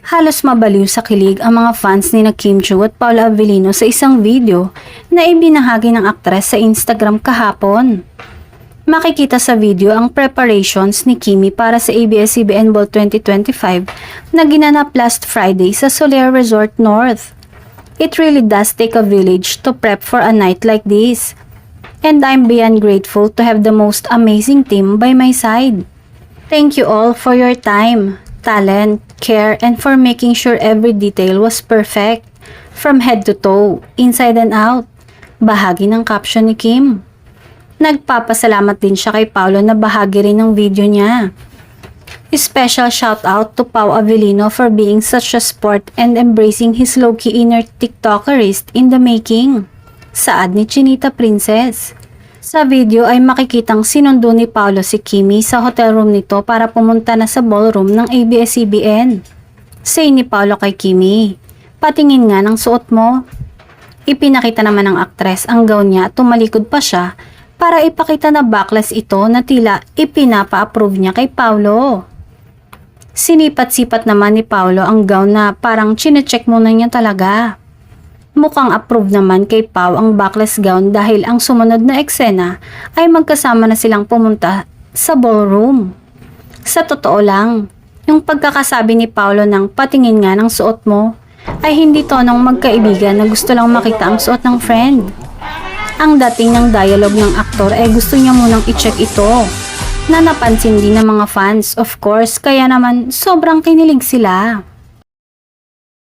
Halos mabaliw sa kilig ang mga fans ni Kim Chiu at Paula Avellino sa isang video na ibinahagi ng aktres sa Instagram kahapon. Makikita sa video ang preparations ni Kimi para sa ABS-CBN Ball 2025 na ginanap last Friday sa Soler Resort North. It really does take a village to prep for a night like this. And I'm beyond grateful to have the most amazing team by my side. Thank you all for your time, talent, care, and for making sure every detail was perfect, from head to toe, inside and out. Bahagi ng caption ni Kim. Nagpapasalamat din siya kay Paolo na bahagi rin ng video niya. Special shout out to Pau Avellino for being such a sport and embracing his low-key inner TikTokerist in the making. Saad ni Chinita Princess. Sa video ay makikitang sinundo ni Paolo si Kimi sa hotel room nito para pumunta na sa ballroom ng ABS-CBN. Say ni Paolo kay Kimi, "Patingin nga ng suot mo." Ipinakita naman ng aktres ang gown niya at tumalikod pa siya para ipakita na backless ito na tila ipinapa-approve niya kay Paolo. Sinipat-sipat naman ni Paolo ang gown na parang chinecheck muna niya talaga. Mukhang approve naman kay Pau ang backless gown dahil ang sumunod na eksena ay magkasama na silang pumunta sa ballroom. Sa totoo lang, yung pagkakasabi ni Paolo ng "patingin nga ng suot mo" ay hindi tonong magkaibigan na gusto lang makita ang suot ng friend. Ang dating ng dialogue ng aktor ay gusto niya munang i-check ito, na napansin din ng mga fans of course, kaya naman sobrang kinilig sila.